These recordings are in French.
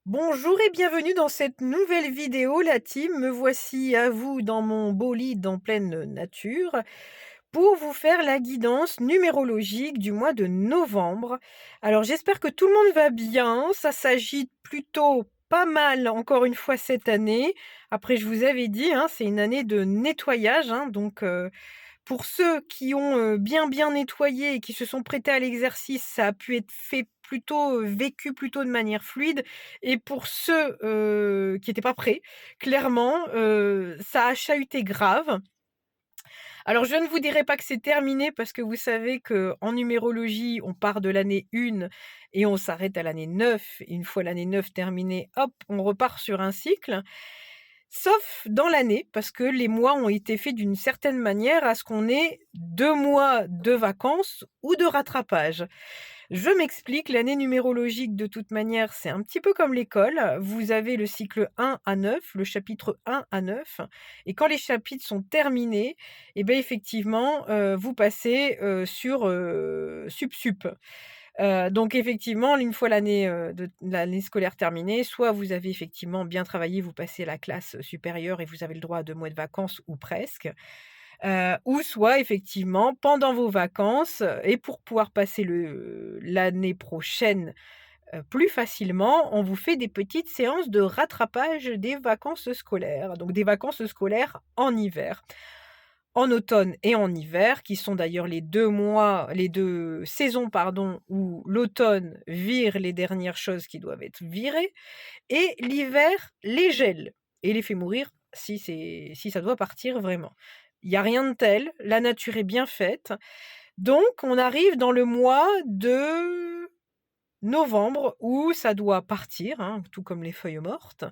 Bonjour et bienvenue dans cette nouvelle vidéo, la team. Me voici à vous dans mon beau lit en pleine nature pour vous faire la guidance numérologique du mois de novembre. Alors j'espère que tout le monde va bien. Ça s'agite plutôt pas mal encore une fois cette année. Après, je vous avais dit, hein, c'est une année de nettoyage, hein, donc pour ceux qui ont, bien nettoyé et qui se sont prêtés à l'exercice, ça a pu être fait plutôt, vécu plutôt de manière fluide et pour ceux, qui n'étaient pas prêts, clairement, ça a chahuté grave. Alors je ne vous dirai pas que c'est terminé parce que vous savez qu'en numérologie, on part de l'année 1 et on s'arrête à l'année 9. Et une fois l'année 9 terminée, hop, on repart sur un cycle. Sauf dans l'année, parce que les mois ont été faits d'une certaine manière à ce qu'on ait 2 mois de vacances ou de rattrapage. Je m'explique, l'année numérologique de toute manière, c'est un petit peu comme l'école. Vous avez le cycle 1 à 9, le chapitre 1 à 9, et quand les chapitres sont terminés, et beh, effectivement, vous passez, sur, sup. Donc effectivement, une fois l'année scolaire terminée, soit vous avez effectivement bien travaillé, vous passez à la classe supérieure et vous avez le droit à 2 mois de vacances ou presque, ou soit effectivement pendant vos vacances, et pour pouvoir passer l'année prochaine, plus facilement, on vous fait des petites séances de rattrapage des vacances scolaires, donc des vacances scolaires en hiver. En automne et en hiver, qui sont d'ailleurs les 2 saisons, pardon, où l'automne vire les dernières choses qui doivent être virées et l'hiver les gèle et les fait mourir si ça doit partir vraiment. Il y a rien de tel, la nature est bien faite, donc on arrive dans le mois de novembre où ça doit partir, hein, tout comme les feuilles mortes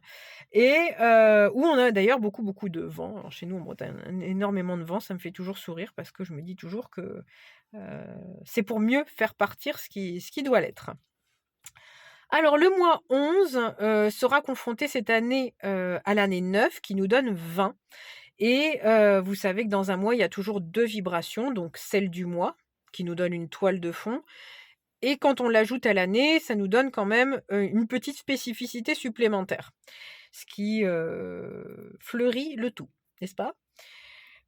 et où on a d'ailleurs beaucoup, beaucoup de vent. Alors chez nous en Bretagne, énormément de vent, ça me fait toujours sourire parce que je me dis toujours que, heu, c'est pour mieux faire partir ce qui doit l'être. Alors le mois 11, sera confronté cette année, à l'année 9 qui nous donne 20 et vous savez que dans un mois, il y a toujours 2 vibrations, donc celle du mois qui nous donne une toile de fond et quand on l'ajoute à l'année, ça nous donne quand même, une petite spécificité supplémentaire. Ce qui, fleurit le tout, n'est-ce pas?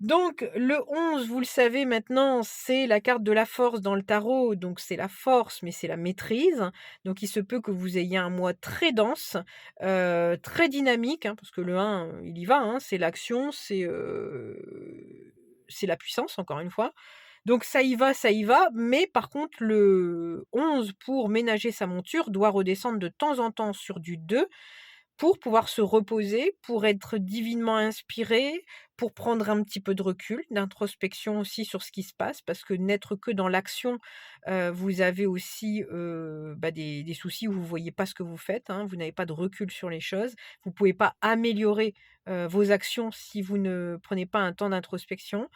Donc le 11, vous le savez maintenant, c'est la carte de la force dans le tarot, donc c'est la force, mais c'est la maîtrise. Donc il se peut que vous ayez un mois très dense, très dynamique, hein, parce que le 1, il y va, hein, c'est l'action, c'est la puissance encore une fois. Donc ça y va, mais par contre le 11 pour ménager sa monture doit redescendre de temps en temps sur du 2 pour pouvoir se reposer, pour être divinement inspiré, pour prendre un petit peu de recul, d'introspection aussi sur ce qui se passe, parce que n'être que dans l'action, vous avez aussi, bah, des soucis où vous voyez pas ce que vous faites, hein. Vous n'avez pas de recul sur les choses. Vous pouvez pas améliorer, vos actions si vous ne prenez pas un temps d'introspection,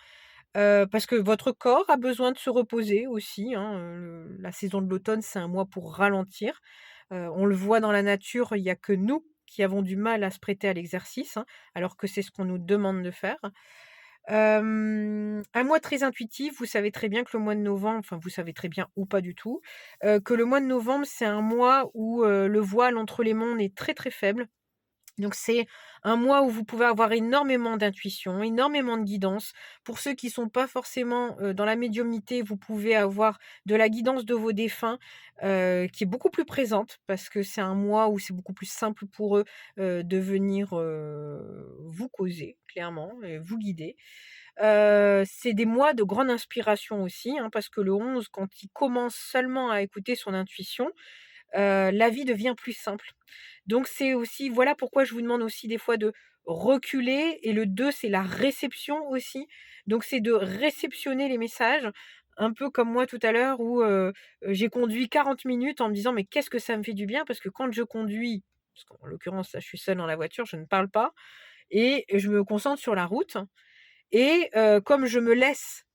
parce que votre corps a besoin de se reposer aussi, hein, la saison de l'automne, c'est un mois pour ralentir. On le voit dans la nature, il y a que nous qui avons du mal à se prêter à l'exercice, hein, alors que c'est ce qu'on nous demande de faire. Un mois très intuitif, vous savez très bien que le mois de novembre, enfin vous savez très bien ou pas du tout, que le mois de novembre, c'est un mois où, le voile entre les mondes est très, très faible. Donc c'est un mois où vous pouvez avoir énormément d'intuition, énormément de guidance. Pour ceux qui sont pas forcément, dans la médiumnité, vous pouvez avoir de la guidance de vos défunts, qui est beaucoup plus présente parce que c'est un mois où c'est beaucoup plus simple pour eux, de venir, vous causer clairement et vous guider. C'est des mois de grande inspiration aussi, hein, parce que le 11, quand il commence seulement à écouter son intuition, la vie devient plus simple. Donc c'est aussi voilà pourquoi je vous demande aussi des fois de reculer et le 2 c'est la réception aussi. Donc c'est de réceptionner les messages, un peu comme moi tout à l'heure où, j'ai conduit 40 minutes en me disant: «Mais qu'est-ce que ça me fait du bien?» parce que quand je conduis, parce qu'en l'occurrence là je suis seule dans la voiture, je ne parle pas et je me concentre sur la route et comme je me laisse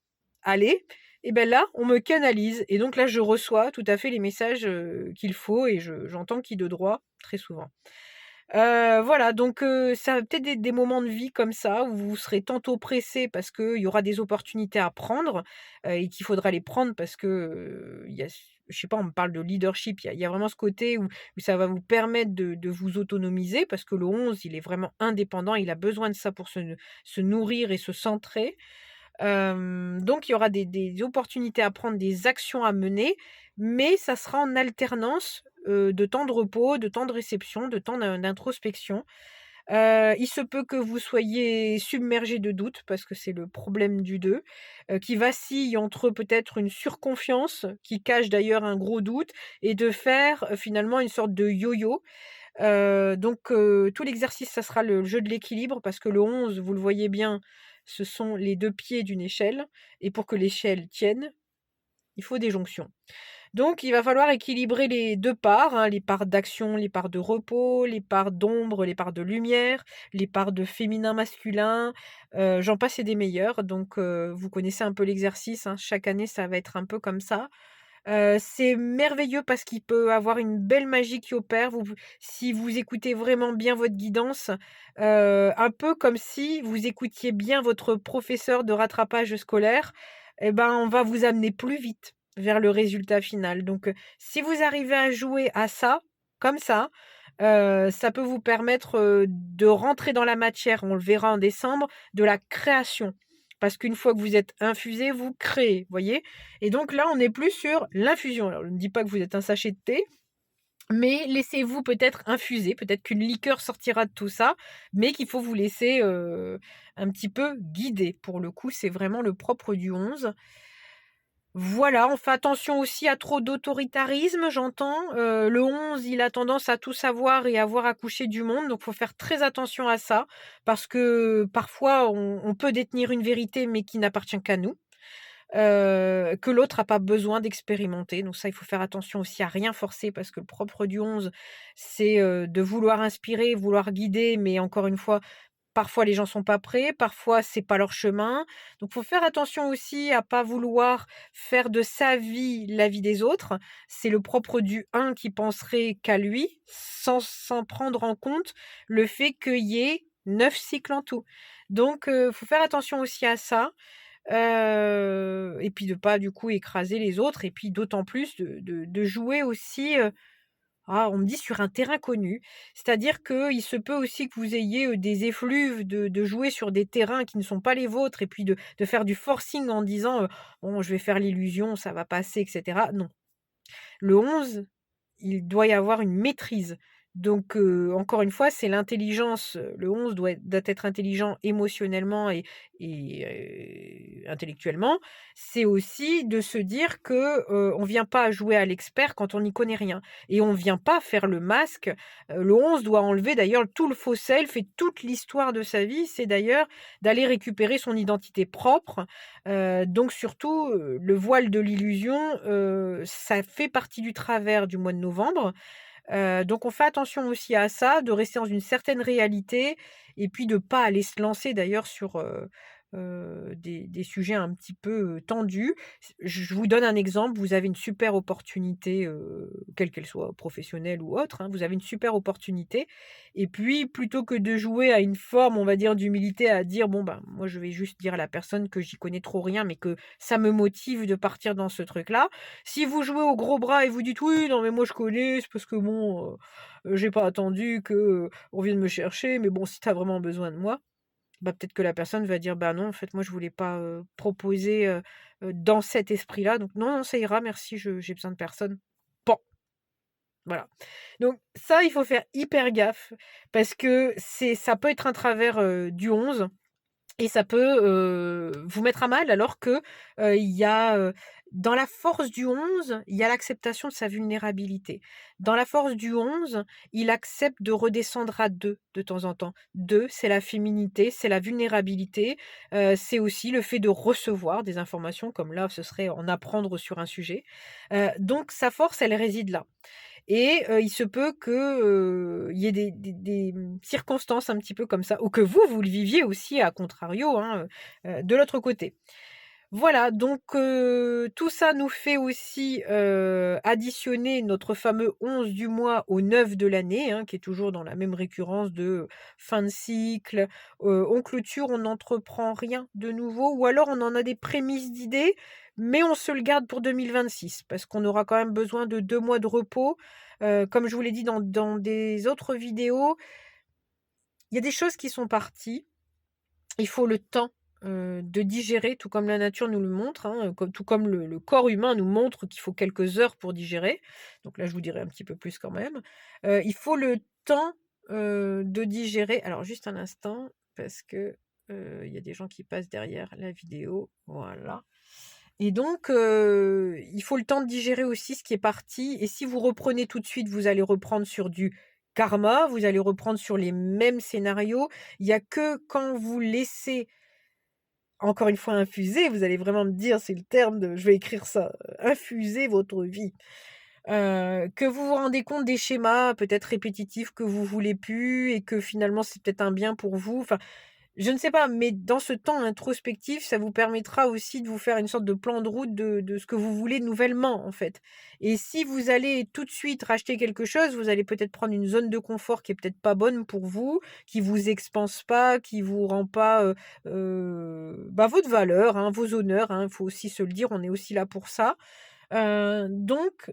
aller et ben là, on me canalise et donc là, je reçois tout à fait les messages, qu'il faut et j'entends qui de droit, très souvent. Voilà donc ça va peut-être des moments de vie comme ça où vous serez tantôt pressé parce qu'il y aura des opportunités à prendre, et qu'il faudra les prendre parce que, il y a je sais pas, on me parle de leadership, il y a vraiment ce côté où ça va vous permettre de vous autonomiser parce que le 11 il est vraiment indépendant, il a besoin de ça pour se nourrir et se centrer. Donc il y aura des opportunités à prendre, des actions à mener, mais ça sera en alternance, de temps de repos, de temps de réception, de temps d'introspection. Il se peut que vous soyez submergé de doutes, parce que c'est le problème du 2, qui vacille entre peut-être une surconfiance, qui cache d'ailleurs un gros doute, et de faire, finalement une sorte de yo-yo. Tout l'exercice, ça sera le jeu de l'équilibre, parce que le 11, vous le voyez bien, ce sont les 2 pieds d'une échelle, et pour que l'échelle tienne, il faut des jonctions. Donc il va falloir équilibrer les 2 parts, hein, les parts d'action, les parts de repos, les parts d'ombre, les parts de lumière, les parts de féminin-masculin, j'en passe et des meilleurs. Vous connaissez un peu l'exercice, hein, chaque année ça va être un peu comme ça. C'est merveilleux parce qu'il peut avoir une belle magie qui opère. Si vous écoutez vraiment bien votre guidance, un peu comme si vous écoutiez bien votre professeur de rattrapage scolaire, et ben, on va vous amener plus vite vers le résultat final. Si vous arrivez à jouer à ça, comme ça peut vous permettre, de rentrer dans la matière, on le verra en décembre, de la création. Parce qu'une fois que vous êtes infusé, vous créez, voyez? Et donc là, on n'est plus sur l'infusion. Alors, je ne dis pas que vous êtes un sachet de thé, mais laissez-vous peut-être infuser. Peut-être qu'une liqueur sortira de tout ça, mais qu'il faut vous laisser, un petit peu guider. Pour le coup, c'est vraiment le propre du 11. Voilà, on fait attention aussi à trop d'autoritarisme, j'entends. Le 11, il a tendance à tout savoir et à voir accoucher du monde, donc faut faire très attention à ça, parce que parfois on peut détenir une vérité, mais qui n'appartient qu'à nous, que l'autre a pas besoin d'expérimenter. Donc ça, il faut faire attention aussi à rien forcer, parce que le propre du 11, c'est, de vouloir inspirer, vouloir guider, mais encore une fois, parfois les gens sont pas prêts, parfois c'est pas leur chemin. Donc faut faire attention aussi à pas vouloir faire de sa vie la vie des autres. C'est le propre du 1 qui penserait qu'à lui, sans prendre en compte le fait qu'il y ait 9 cycles en tout. Faut faire attention aussi à ça, et puis de pas du coup écraser les autres, et puis d'autant plus de jouer aussi, on me dit sur un terrain connu. C'est-à-dire qu'il se peut aussi que vous ayez, des effluves de jouer sur des terrains qui ne sont pas les vôtres, et puis de faire du forcing en disant, «Bon, je vais faire l'illusion, ça va passer» et cetera. Non. Le 11, il doit y avoir une maîtrise. Encore une fois, c'est l'intelligence, le 11 doit être intelligent émotionnellement et intellectuellement. C'est aussi de se dire que, on vient pas jouer à l'expert quand on n'y connaît rien, et on vient pas faire le masque. Le 11 doit enlever d'ailleurs tout le faux self, et toute l'histoire de sa vie, c'est d'ailleurs d'aller récupérer son identité propre. Donc surtout, le voile de l'illusion, ça fait partie du travers du mois de novembre. Donc on fait attention aussi à ça, de rester dans une certaine réalité, et puis de pas aller se lancer d'ailleurs sur, des sujets un petit peu, tendus. Je vous donne un exemple, vous avez une super opportunité, quelle qu'elle soit, professionnelle ou autre, hein, vous avez une super opportunité, et puis plutôt que de jouer à une forme, on va dire, d'humilité, à dire: «Bon, ben, moi je vais juste dire à la personne que j'y connais trop rien, mais que ça me motive de partir dans ce truc-là». Si vous jouez au gros bras et vous dites: «Oui, non mais moi je connais, c'est parce que bon, j'ai pas attendu que, on vienne me chercher, mais bon, si tu as vraiment besoin de moi», bah, peut-être que la personne va dire: «Bah non, en fait, moi je voulais pas, proposer, dans cet esprit-là, donc non, non, ça ira, merci, je j'ai besoin de personne». Bon, voilà. Donc ça, il faut faire hyper gaffe, parce que ça peut être un travers, du 11. Et ça peut, vous mettre à mal, alors que, il y a, dans la force du 11, il y a l'acceptation de sa vulnérabilité. Dans la force du 11, il accepte de redescendre à 2 de temps en temps. 2, c'est la féminité, c'est la vulnérabilité, c'est aussi le fait de recevoir des informations, comme là, ce serait en apprendre sur un sujet. Donc sa force, elle réside là. Et il se peut que, il y ait des circonstances un petit peu comme ça, ou que vous le viviez aussi à contrario, hein, de l'autre côté. Voilà, donc tout ça nous fait aussi, additionner notre fameux 11 du mois au 9 de l'année, hein, qui est toujours dans la même récurrence de fin de cycle, on clôture, on n'entreprend rien de nouveau ou alors on en a des prémices d'idées, mais on se le garde pour 2026 parce qu'on aura quand même besoin de 2 mois de repos. Comme je vous l'ai dit dans des autres vidéos, il y a des choses qui sont parties, il faut le temps, de digérer, tout comme la nature nous le montre, hein, tout comme le corps humain nous montre qu'il faut quelques heures pour digérer. Donc là, je vous dirai un petit peu plus quand même. Il faut le temps, de digérer. Alors juste un instant parce que, il y a des gens qui passent derrière la vidéo. Voilà. Et donc, il faut le temps de digérer aussi ce qui est parti et si vous reprenez tout de suite, vous allez reprendre sur du karma, vous allez reprendre sur les mêmes scénarios. Il y a que quand vous laissez, encore une fois, infuser, vous allez vraiment me dire, c'est le terme de je vais écrire ça, infuser votre vie, que vous vous rendez compte des schémas peut-être répétitifs que vous voulez plus et que finalement c'est peut-être un bien pour vous. Enfin, je ne sais pas, mais dans ce temps introspectif, ça vous permettra aussi de vous faire une sorte de plan de route de ce que vous voulez nouvellement, en fait. Et si vous allez tout de suite racheter quelque chose, vous allez peut-être prendre une zone de confort qui est peut-être pas bonne pour vous, qui vous expanse pas, qui vous rend pas, bah, votre valeur, hein, vos honneurs, hein, il faut aussi se le dire, on est aussi là pour ça. Donc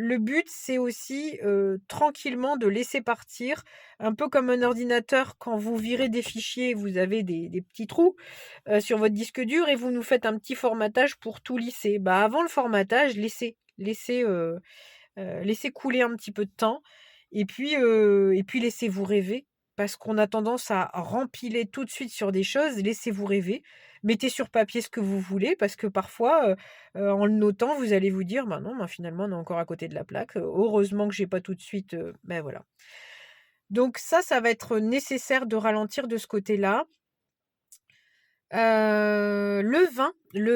le but, c'est aussi, tranquillement de laisser partir, un peu comme un ordinateur quand vous virez des fichiers, vous avez des petits trous, sur votre disque dur et vous nous faites un petit formatage pour tout lisser. Bah, avant le formatage, laissez couler un petit peu de temps et puis laissez-vous rêver parce qu'on a tendance à rempiler tout de suite sur des choses. Laissez-vous rêver. Mettez sur papier ce que vous voulez parce que parfois, en le notant, vous allez vous dire: «Bah, non, ben, finalement, on est encore à côté de la plaque, heureusement que j'ai pas tout de suite, voilà». Donc ça va être nécessaire de ralentir de ce côté-là. Le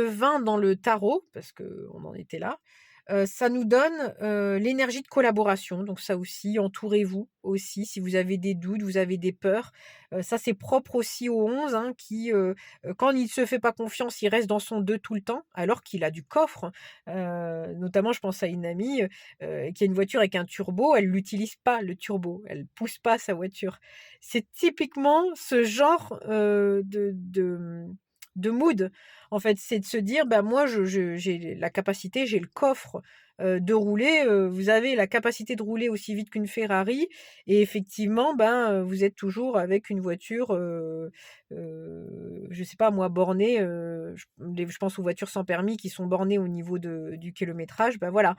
vin dans le tarot, parce qu'on en était là, ça nous donne, l'énergie de collaboration, donc ça aussi, entourez-vous aussi si vous avez des doutes, vous avez des peurs. Ça c'est propre aussi au 11, hein, qui, quand il ne se fait pas confiance, il reste dans son 2 tout le temps, alors qu'il a du coffre. Notamment je pense à une amie, qui a une voiture avec un turbo, elle l'utilise pas le turbo, elle pousse pas sa voiture. C'est typiquement ce genre, de mood. En fait, c'est de se dire: «Bah, moi, j'ai la capacité, j'ai le coffre, de rouler», vous avez la capacité de rouler aussi vite qu'une Ferrari et effectivement, ben, vous êtes toujours avec une voiture, je sais pas moi, bornée, je pense aux voitures sans permis qui sont bornées au niveau du kilométrage, bah, voilà.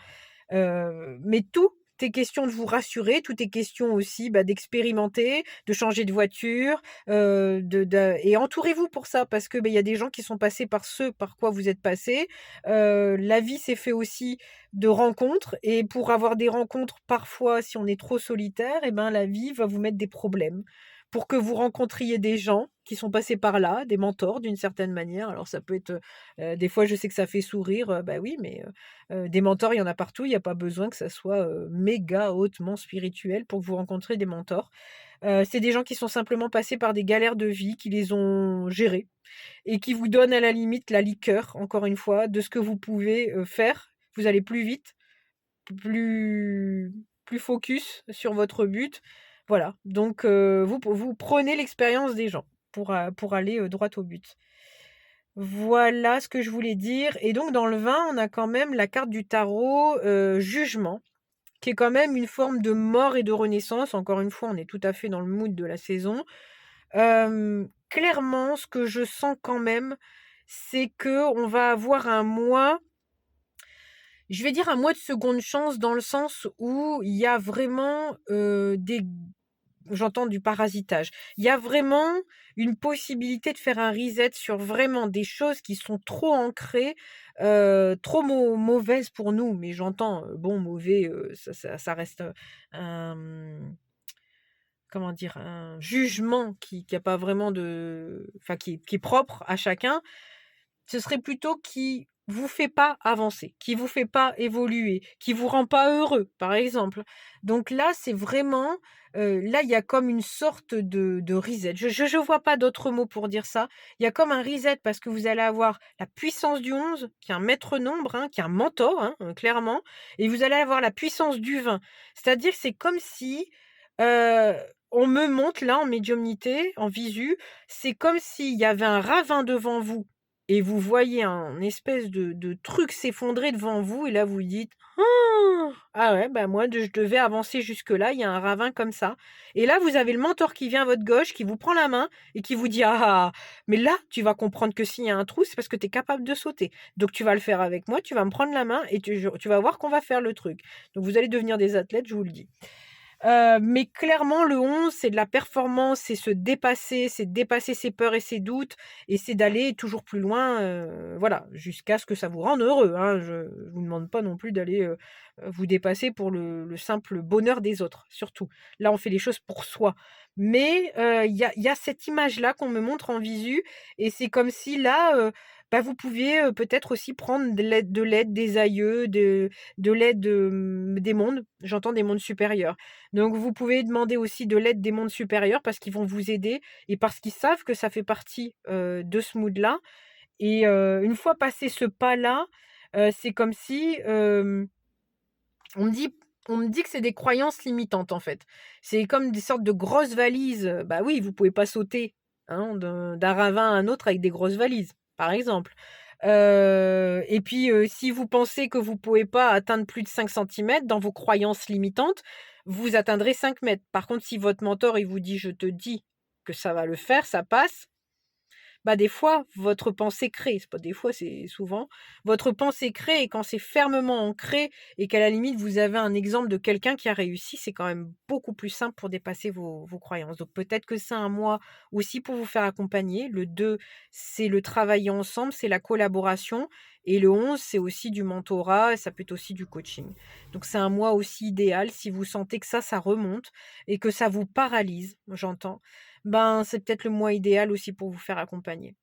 Mais tout est question de vous rassurer, tout est question aussi, bah, d'expérimenter, de changer de voiture, et entourez-vous pour ça parce que, beh, il y a des gens qui sont passés par ce par quoi vous êtes passés. La vie, c'est fait aussi de rencontres et pour avoir des rencontres, parfois, si on est trop solitaire et ben, la vie va vous mettre des problèmes pour que vous rencontriez des gens qui sont passés par là, des mentors d'une certaine manière. Alors ça peut être, des fois je sais que ça fait sourire, bah, oui, mais des mentors, il y en a partout, il y a pas besoin que ça soit, méga hautement spirituel pour que vous rencontrez des mentors. C'est des gens qui sont simplement passés par des galères de vie, qui les ont gérées et qui vous donnent à la limite la liqueur, encore une fois, de ce que vous pouvez, faire. Vous allez plus vite, plus plus focus sur votre but. Voilà, donc vous prenez l'expérience des gens pour aller, droit au but. Voilà ce que je voulais dire et donc dans le vin, on a quand même la carte du tarot, jugement, qui est quand même une forme de mort et de renaissance. Encore une fois, on est tout à fait dans le mood de la saison. Clairement, ce que je sens quand même, c'est que on va avoir un mois, je vais dire un mois de seconde chance dans le sens où il y a vraiment, des j'entends du parasitage. Il y a vraiment une possibilité de faire un reset sur vraiment des choses qui sont trop ancrées, trop mauvaises pour nous. Mais j'entends, bon mauvais, ça reste, un, comment dire? Un jugement qui a pas vraiment de enfin qui est propre à chacun. Ce serait plutôt qui vous fait pas avancer, qui vous fait pas évoluer, qui vous rend pas heureux, par exemple. Donc là, c'est vraiment, là, il y a comme une sorte de reset. Je vois pas d'autre mot pour dire ça. Il y a comme un reset parce que vous allez avoir la puissance du 11 qui est un maître nombre, hein, qui est un mentor, hein, clairement, et vous allez avoir la puissance du 20. C'est-à-dire que c'est comme si, heu, on me montre là en médiumnité, en visu, c'est comme s'il y avait un ravin devant vous et vous voyez un espèce de truc s'effondrer devant vous et là vous dites: «Han! Ah ouais, bah, moi je devais avancer jusque-là, il y a un ravin comme ça» et là vous avez le mentor qui vient à votre gauche, qui vous prend la main et qui vous dit: «Ah, mais là tu vas comprendre que s'il y a un trou, c'est parce que tu es capable de sauter. Donc tu vas le faire avec moi, tu vas me prendre la main et tu vas voir qu'on va faire le truc». Donc vous allez devenir des athlètes, je vous le dis. Mais clairement le 11 c'est de la performance, c'est se dépasser, c'est dépasser ses peurs et ses doutes et c'est d'aller toujours plus loin, voilà, jusqu'à ce que ça vous rende heureux, hein. Je vous demande pas non plus d'aller, vous dépasser pour le simple bonheur des autres, surtout. Là, on fait les choses pour soi. Mais, il y a cette image-là qu'on me montre en visu et c'est comme si là, bah, vous pouviez, peut-être aussi prendre de l'aide des aïeux, de l'aide, des mondes, j'entends des mondes supérieurs. Donc vous pouvez demander aussi de l'aide des mondes supérieurs parce qu'ils vont vous aider et parce qu'ils savent que ça fait partie, de ce mood-là et une fois passé ce pas-là, c'est comme si, on me dit on me dit que c'est des croyances limitantes, en fait. C'est comme des sortes de grosses valises, bah oui, vous pouvez pas sauter, hein, d'un ravin à un autre avec des grosses valises, par exemple. Et puis, si vous pensez que vous pouvez pas atteindre plus de 5 centimètres dans vos croyances limitantes, vous atteindrez 5 mètres. Par contre, si votre mentor, il vous dit: «Je te dis que ça va le faire, ça passe», bah, des fois, votre pensée crée, c'est pas des fois, c'est souvent, votre pensée crée et quand c'est fermement ancré et qu'à la limite vous avez un exemple de quelqu'un qui a réussi, c'est quand même beaucoup plus simple pour dépasser vos croyances. Donc peut-être que c'est un mois aussi pour vous faire accompagner. Le 2 c'est le travailler ensemble, c'est la collaboration et le 11 c'est aussi du mentorat et ça peut être aussi du coaching. Donc c'est un mois aussi idéal si vous sentez que ça remonte et que ça vous paralyse, j'entends, ben, c'est peut-être le mois idéal aussi pour vous faire accompagner.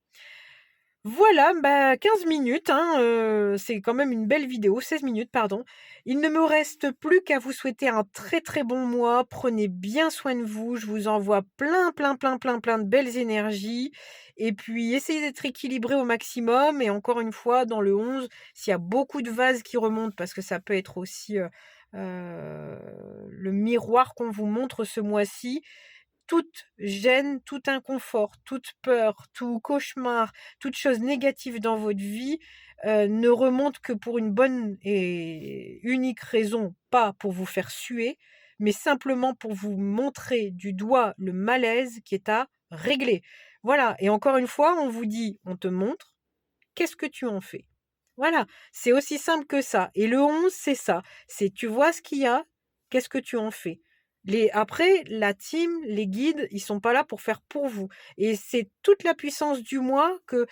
Voilà, bah, 15 minutes, hein, c'est quand même une belle vidéo, 16 minutes, pardon. Il ne me reste plus qu'à vous souhaiter un très, très bon mois. Prenez bien soin de vous. Je vous envoie plein, plein, plein, plein, plein de belles énergies et puis essayez d'être équilibré au maximum et encore une fois, dans le 11, s'il y a beaucoup de vases qui remontent parce que ça peut être aussi, le miroir qu'on vous montre ce mois-ci, toute gêne, tout inconfort, toute peur, tout cauchemar, toute chose négative dans votre vie, ne remonte que pour une bonne et unique raison, pas pour vous faire suer, mais simplement pour vous montrer du doigt le malaise qui est à régler. Voilà, et encore une fois, on vous dit: «On te montre, qu'est-ce que tu en fais?» Voilà, c'est aussi simple que ça et le 11 c'est ça, c'est tu vois ce qu'il y a, qu'est-ce que tu en fais? Les après la team, les guides, ils sont pas là pour faire pour vous et c'est toute la puissance du moi que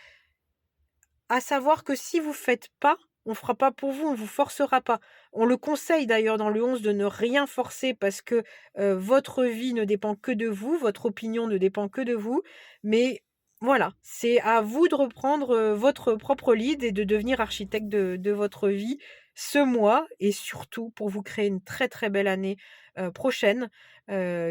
à savoir que si vous faites pas, on fera pas pour vous, on vous forcera pas. On le conseille d'ailleurs dans le 11 de ne rien forcer parce que, votre vie ne dépend que de vous, votre opinion ne dépend que de vous. Mais voilà, c'est à vous de reprendre, votre propre lead et de devenir architecte de votre vie ce mois et surtout pour vous créer une très, très belle année, prochaine,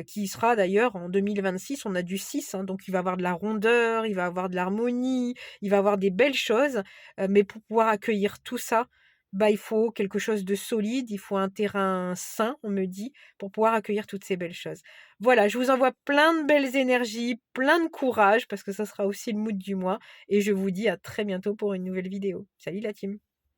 qui sera d'ailleurs en 2026. On a du 6, hein, donc il va y avoir de la rondeur, il va y avoir de l'harmonie, il va avoir des belles choses, mais pour pouvoir accueillir tout ça, bah, il faut quelque chose de solide, il faut un terrain sain, on me dit, pour pouvoir accueillir toutes ces belles choses. Voilà, je vous envoie plein de belles énergies, plein de courage, parce que ça sera aussi le mood du mois et je vous dis à très bientôt pour une nouvelle vidéo. Salut la team!